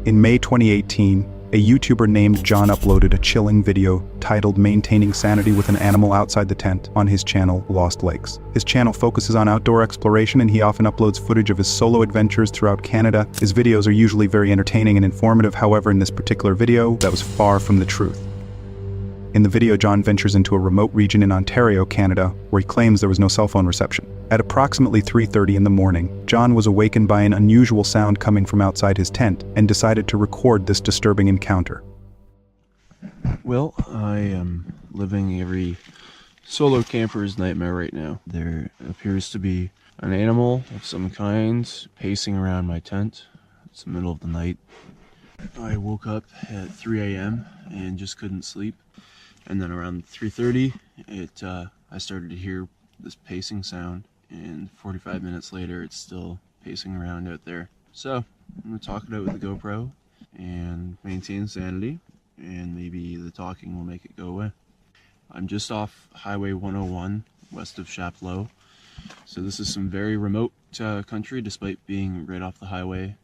In May 2018, a YouTuber named John uploaded a chilling video titled Maintaining Sanity with an Animal Outside the Tent on his channel, Lost Lakes. His channel focuses on outdoor exploration and he often uploads footage of his solo adventures throughout Canada. His videos are usually very entertaining and informative, however in this particular video, that was far from the truth. In the video, John ventures into a remote region in Ontario, Canada, where he claims there was no cell phone reception. At approximately 3:30 in the morning, John was awakened by an unusual sound coming from outside his tent and decided to record this disturbing encounter. Well, I am living every solo camper's nightmare right now. There appears to be an animal of some kind pacing around my tent. It's the middle of the night. I woke up at 3 a.m. and just couldn't sleep. And then around 3:30, I started to hear this pacing sound, and 45 minutes later, it's still pacing around out there. So I'm gonna talk it out with the GoPro and maintain sanity, and maybe the talking will make it go away. I'm just off Highway 101, west of Chapleau. So this is some very remote country, despite being right off the highway,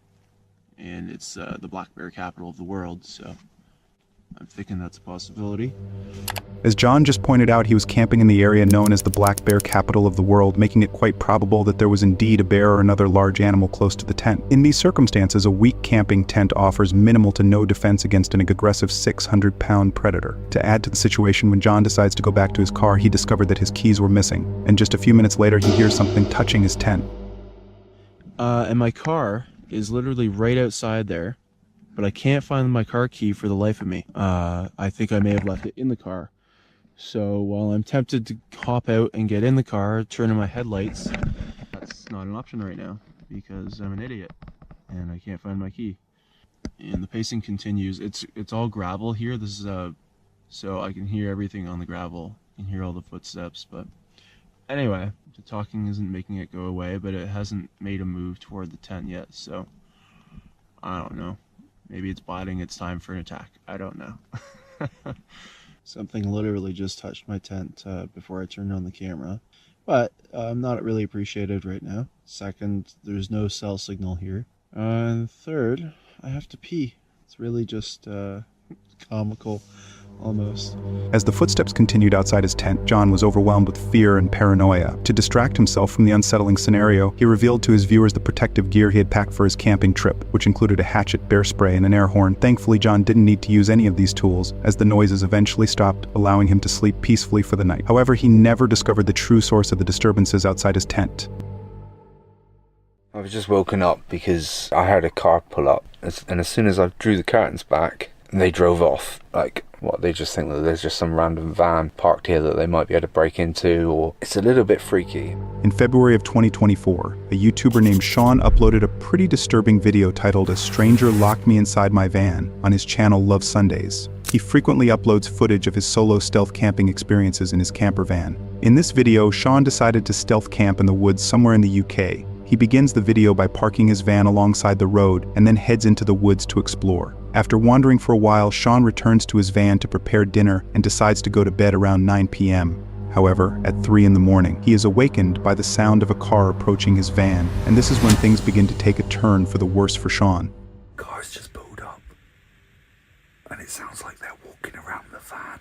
and it's the black bear capital of the world. So I'm thinking that's a possibility. As John just pointed out, he was camping in the area known as the black bear capital of the world, making it quite probable that there was indeed a bear or another large animal close to the tent. In these circumstances, a weak camping tent offers minimal to no defense against an aggressive 600-pound predator. To add to the situation, when John decides to go back to his car, he discovered that his keys were missing, and just a few minutes later he hears something touching his tent. And my car is literally right outside there, but I can't find my car key for the life of me. I think I may have left it in the car. So while I'm tempted to hop out and get in the car, turn on my headlights, that's not an option right now because I'm an idiot and I can't find my key. And the pacing continues. It's all gravel here. This is so I can hear everything on the gravel. I can hear all the footsteps, but anyway, the talking isn't making it go away, but it hasn't made a move toward the tent yet, so I don't know. Maybe it's biding its time for an attack. I don't know. Something literally just touched my tent before I turned on the camera. But I'm not really appreciated right now. Second, there's no cell signal here. And third, I have to pee. It's really just comical, almost. As the footsteps continued outside his tent, John was overwhelmed with fear and paranoia. To distract himself from the unsettling scenario, he revealed to his viewers the protective gear he had packed for his camping trip, which included a hatchet, bear spray, and an air horn. Thankfully, John didn't need to use any of these tools, as the noises eventually stopped, allowing him to sleep peacefully for the night. However, he never discovered the true source of the disturbances outside his tent. I was just woken up because I heard a car pull up, and as soon as I drew the curtains back, they drove off. Like, what, they just think that there's just some random van parked here that they might be able to break into, or it's a little bit freaky. In February of 2024, a YouTuber named Sean uploaded a pretty disturbing video titled "A Stranger Locked Me Inside My Van" on his channel Love Sundays. He frequently uploads footage of his solo stealth camping experiences in his camper van. In this video, Sean decided to stealth camp in the woods somewhere in the UK. He begins the video by parking his van alongside the road and then heads into the woods to explore. After wandering for a while, Sean returns to his van to prepare dinner and decides to go to bed around 9 p.m. However, at 3 in the morning, he is awakened by the sound of a car approaching his van, and this is when things begin to take a turn for the worse for Sean. Car's just pulled up, and it sounds like they're walking around the van.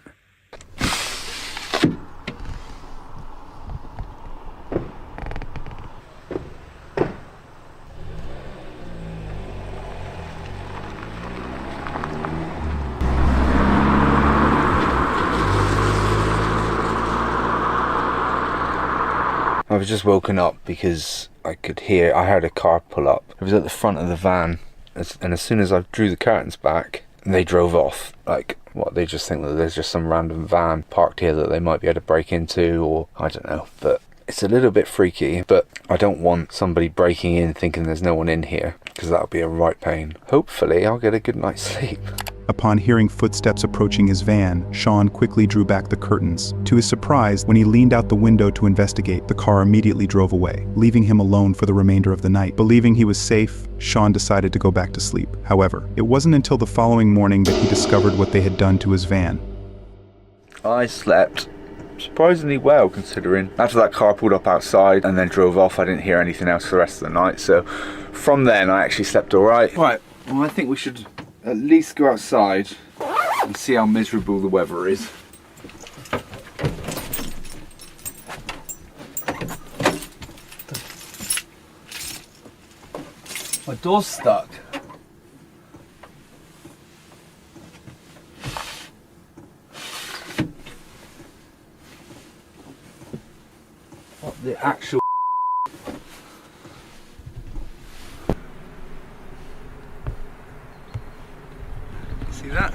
I was just woken up because I heard a car pull up. It was at the front of the van, and as soon as I drew the curtains back, they drove off. Like, what, they just think that there's just some random van parked here that they might be able to break into, or I don't know, but it's a little bit freaky. But I don't want somebody breaking in thinking there's no one in here, because that would be a right pain. Hopefully I'll get a good night's sleep. Upon hearing footsteps approaching his van, Sean quickly drew back the curtains. To his surprise, when he leaned out the window to investigate, the car immediately drove away, leaving him alone for the remainder of the night. Believing he was safe, Sean decided to go back to sleep. However, it wasn't until the following morning that he discovered what they had done to his van. I slept surprisingly well, considering after that car pulled up outside and then drove off, I didn't hear anything else for the rest of the night. So from then I actually slept alright. Right, Well, I think we should at least go outside and see how miserable the weather is. My door's stuck. What the actual... See that?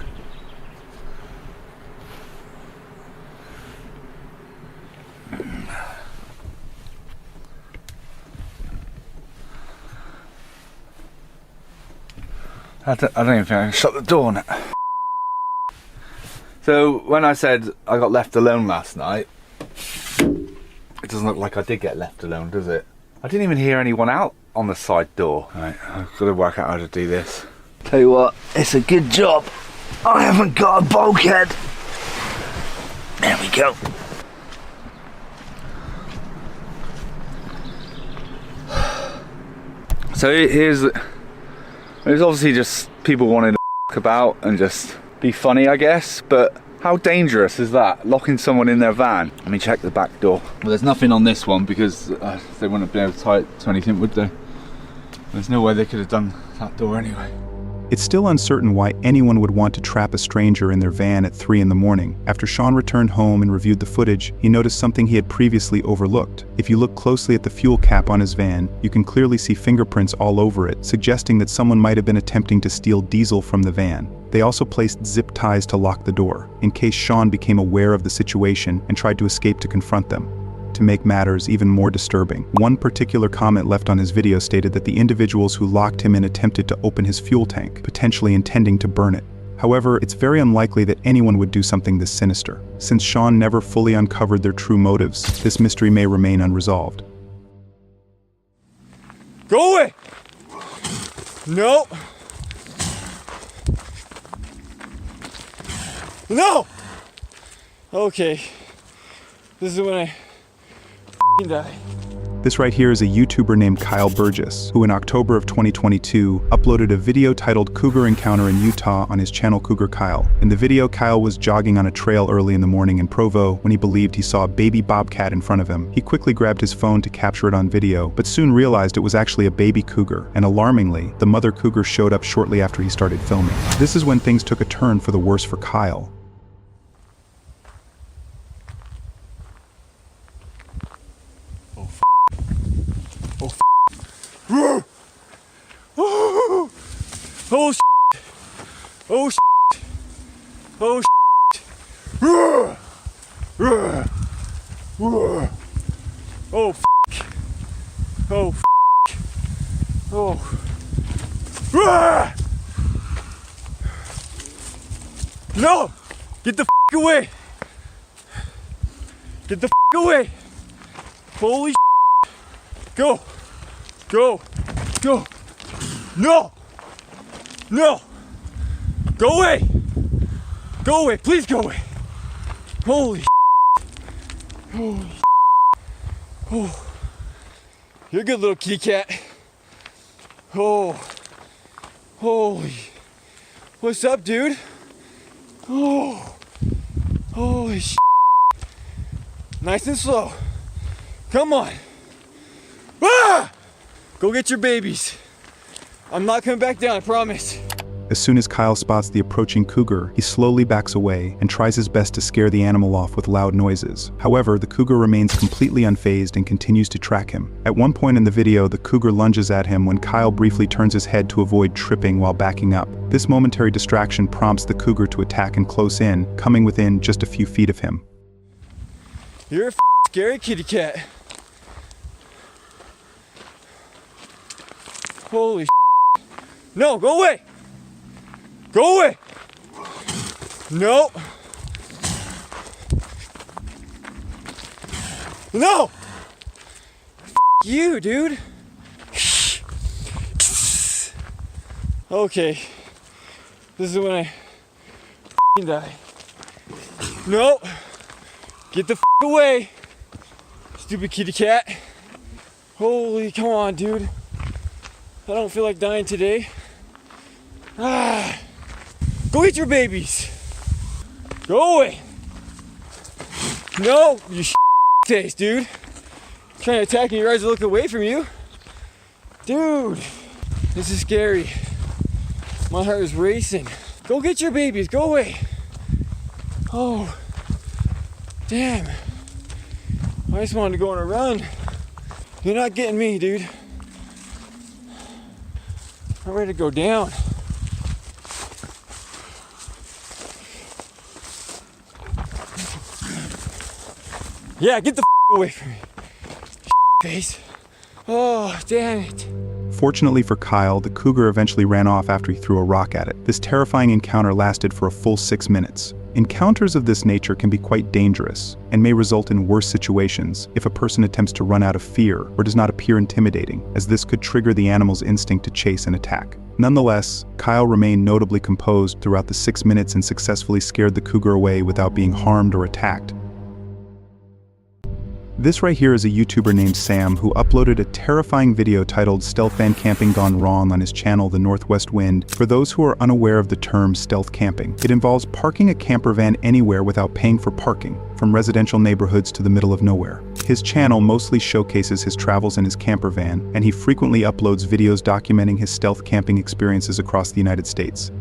I don't even think I can shut the door now. So when I said I got left alone last night, it doesn't look like I did get left alone, does it? I didn't even hear anyone out on the side door. Right, I've got to work out how to do this. Tell you what, it's a good job I haven't got a bulkhead. There we go. So there's obviously just people wanting to f*** about and just be funny, I guess, but how dangerous is that, locking someone in their van? Let me check the back door. Well, there's nothing on this one because they wouldn't have been able to tie it to anything, would they? There's no way they could have done that door anyway. It's still uncertain why anyone would want to trap a stranger in their van at 3 in the morning. After Sean returned home and reviewed the footage, he noticed something he had previously overlooked. If you look closely at the fuel cap on his van, you can clearly see fingerprints all over it, suggesting that someone might have been attempting to steal diesel from the van. They also placed zip ties to lock the door, in case Sean became aware of the situation and tried to escape to confront them. To make matters even more disturbing, one particular comment left on his video stated that the individuals who locked him in attempted to open his fuel tank, potentially intending to burn it. However, it's very unlikely that anyone would do something this sinister. Since Sean never fully uncovered their true motives, this mystery may remain unresolved. Go away! No! No! Okay. This is when I die. This right here is a YouTuber named Kyle Burgess, who in October of 2022 uploaded a video titled Cougar Encounter in Utah on his channel Cougar Kyle. In the video, Kyle was jogging on a trail early in the morning in Provo when he believed he saw a baby bobcat in front of him. He quickly grabbed his phone to capture it on video, but soon realized it was actually a baby cougar, and alarmingly, the mother cougar showed up shortly after he started filming. This is when things took a turn for the worse for Kyle. Oh shit! Oh shit! Oh shit! Oh f***! Oh f***! Oh! No! Get the f*** away! Get the f*** away! Holy shit! Go! Go! Go! No! No! Go away! Go away! Please go away! Holy shit! Holy shit! Oh! You're a good little kitty cat. Oh! Holy! What's up, dude? Oh! Holy shit! Nice and slow. Come on! Ah! Go get your babies. I'm not coming back down, I promise. As soon as Kyle spots the approaching cougar, he slowly backs away and tries his best to scare the animal off with loud noises. However, the cougar remains completely unfazed and continues to track him. At one point in the video, the cougar lunges at him when Kyle briefly turns his head to avoid tripping while backing up. This momentary distraction prompts the cougar to attack and close in, coming within just a few feet of him. You're a scary kitty cat. Holy shit. No, go away! Go away! No! No! You, dude! Okay. This is when I die. No! Get the away! Stupid kitty cat. Holy, come on, dude. I don't feel like dying today. Go get your babies. Go away. No, you face, dude. Trying to attack me, your eyes are looking away from you. Dude, this is scary. My heart is racing. Go get your babies, go away. Oh, damn. I just wanted to go on a run. You're not getting me, dude. I'm ready to go down. Yeah, get the away from me. Face. Oh, damn it. Fortunately for Kyle, the cougar eventually ran off after he threw a rock at it. This terrifying encounter lasted for a full 6 minutes. Encounters of this nature can be quite dangerous and may result in worse situations if a person attempts to run out of fear or does not appear intimidating, as this could trigger the animal's instinct to chase and attack. Nonetheless, Kyle remained notably composed throughout the 6 minutes and successfully scared the cougar away without being harmed or attacked. This right here is a YouTuber named Sam who uploaded a terrifying video titled Stealth Van Camping Gone Wrong on his channel The Northwest Wind. For those who are unaware of the term stealth camping, it involves parking a camper van anywhere without paying for parking, from residential neighborhoods to the middle of nowhere. His channel mostly showcases his travels in his camper van, and he frequently uploads videos documenting his stealth camping experiences across the United States.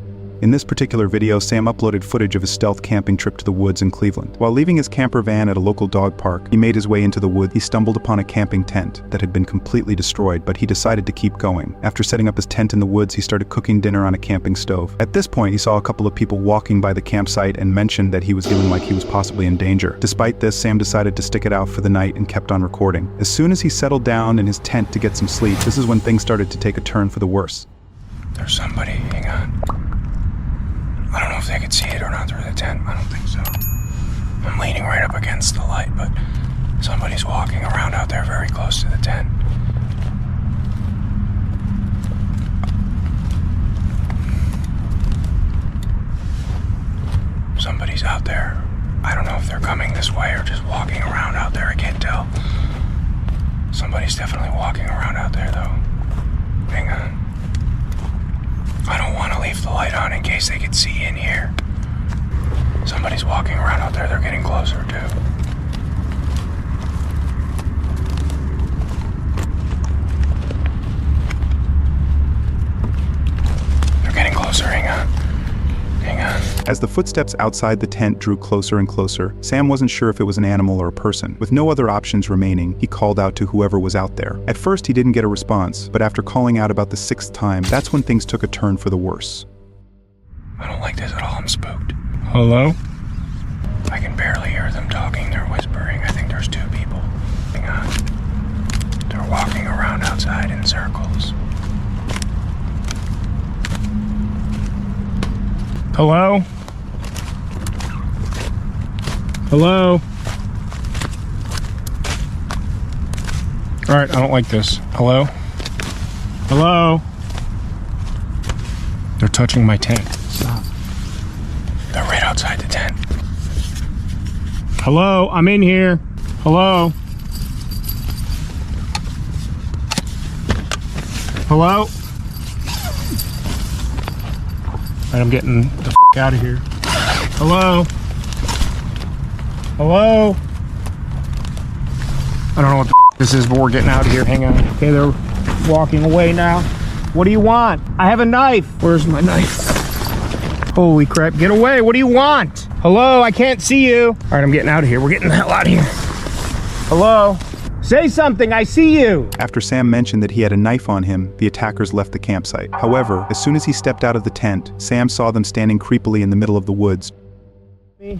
In this particular video, Sam uploaded footage of his stealth camping trip to the woods in Cleveland. While leaving his camper van at a local dog park, he made his way into the woods. He stumbled upon a camping tent that had been completely destroyed, but he decided to keep going. After setting up his tent in the woods, he started cooking dinner on a camping stove. At this point, he saw a couple of people walking by the campsite and mentioned that he was feeling like he was possibly in danger. Despite this, Sam decided to stick it out for the night and kept on recording. As soon as he settled down in his tent to get some sleep, this is when things started to take a turn for the worse. There's somebody, hang on. I don't know if they could see it or not through the tent. I don't think so. I'm leaning right up against the light, but somebody's walking around out there very close to the tent. Somebody's out there. I don't know if they're coming this way or just walking around out there. I can't tell. Somebody's definitely walking around out there, though. Hang on. I don't want to leave the light on in case they could see in here. Somebody's walking around out there. They're getting closer, too. They're getting closer. Hang on. Hang on. As the footsteps outside the tent drew closer and closer, Sam wasn't sure if it was an animal or a person. With no other options remaining, he called out to whoever was out there. At first, he didn't get a response, but after calling out about the 6th time, that's when things took a turn for the worse. I don't like this at all. I'm spooked. Hello? I can barely hear them talking. They're whispering. I think there's 2 people. Hang on. They're walking around outside in circles. Hello? Hello? Alright, I don't like this. Hello? Hello? They're touching my tent. Stop. They're right outside the tent. Hello? I'm in here. Hello? Hello? Alright, I'm getting the f*** out of here. Hello? Hello? I don't know what the f*** this is, but we're getting out of here. Hang on. Okay, they're walking away now. What do you want? I have a knife. Where's my knife? Holy crap, get away. What do you want? Hello, I can't see you. Alright, I'm getting out of here. We're getting the hell out of here. Hello? Say something, I see you! After Sam mentioned that he had a knife on him, the attackers left the campsite. However, as soon as he stepped out of the tent, Sam saw them standing creepily in the middle of the woods. I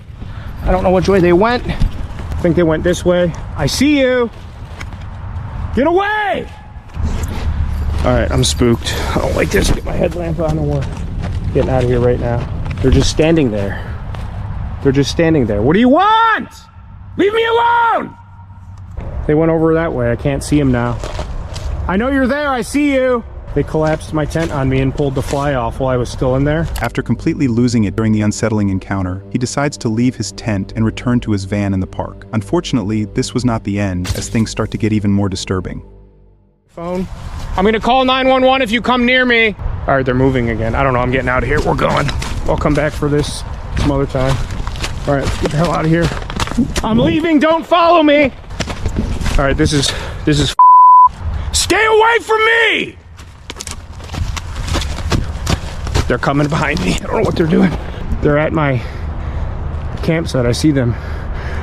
don't know which way they went. I think they went this way. I see you! Get away! Alright, I'm spooked. I don't like this. Get my headlamp on and we're getting out of here right now. They're just standing there. They're just standing there. What do you want? Leave me alone! They went over that way. I can't see them now. I know you're there. I see you. They collapsed my tent on me and pulled the fly off while I was still in there. After completely losing it during the unsettling encounter, he decides to leave his tent and return to his van in the park. Unfortunately, this was not the end, as things start to get even more disturbing. Phone. I'm gonna call 911 if you come near me. All right, they're moving again. I don't know, I'm getting out of here. We're going. I'll come back for this some other time. All right, let's get the hell out of here. I'm leaving, don't follow me. All right, this is stay away from me. They're coming behind me. I don't know what they're doing. They're at my campsite. I see them.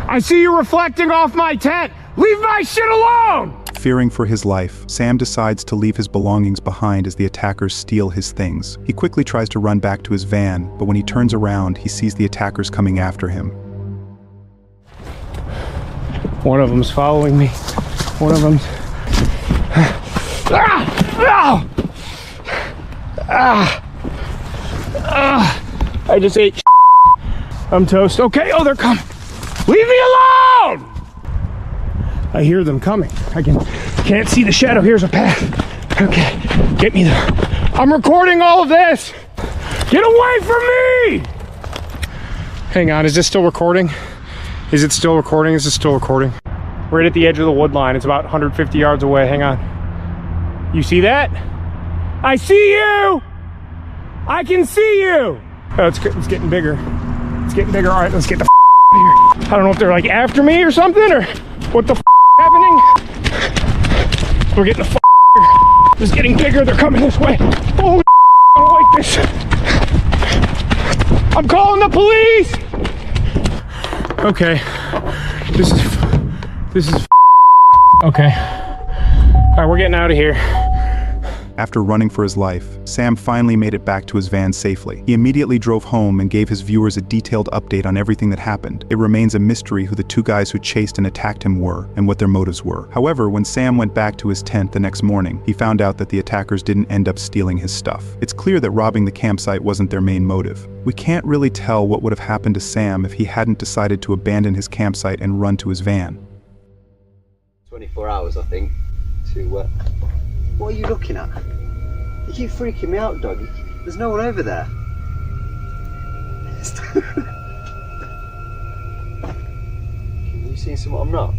I see you reflecting off my tent. Leave my shit alone. Fearing for his life, Sam decides to leave his belongings behind as the attackers steal his things. He quickly tries to run back to his van, but when he turns around, he sees the attackers coming after him. One of them's following me. One of them's... I just ate. I'm toast. Okay, oh, they're coming. Leave me alone! I hear them coming. I can't see the shadow. Here's a path. Okay, get me there. I'm recording all of this. Get away from me! Hang on, is this still recording? Is it still recording? Is it still recording? Right at the edge of the wood line. It's about 150 yards away. Hang on. You see that? I see you! I can see you! Oh, it's getting bigger. It's getting bigger. All right, let's get the out of here. I don't know if they're like after me or something, or what the happening. We're getting the here. It's getting bigger. They're coming this way. Oh, I don't like this. I'm calling the police. Okay. This is okay. All right, we're getting out of here. After running for his life, Sam finally made it back to his van safely. He immediately drove home and gave his viewers a detailed update on everything that happened. It remains a mystery who the two guys who chased and attacked him were, and what their motives were. However, when Sam went back to his tent the next morning, he found out that the attackers didn't end up stealing his stuff. It's clear that robbing the campsite wasn't their main motive. We can't really tell what would have happened to Sam if he hadn't decided to abandon his campsite and run to his van. 24 hours, I think, to... What are you looking at? You keep freaking me out, dog. There's no one over there. Are you seeing something I'm not?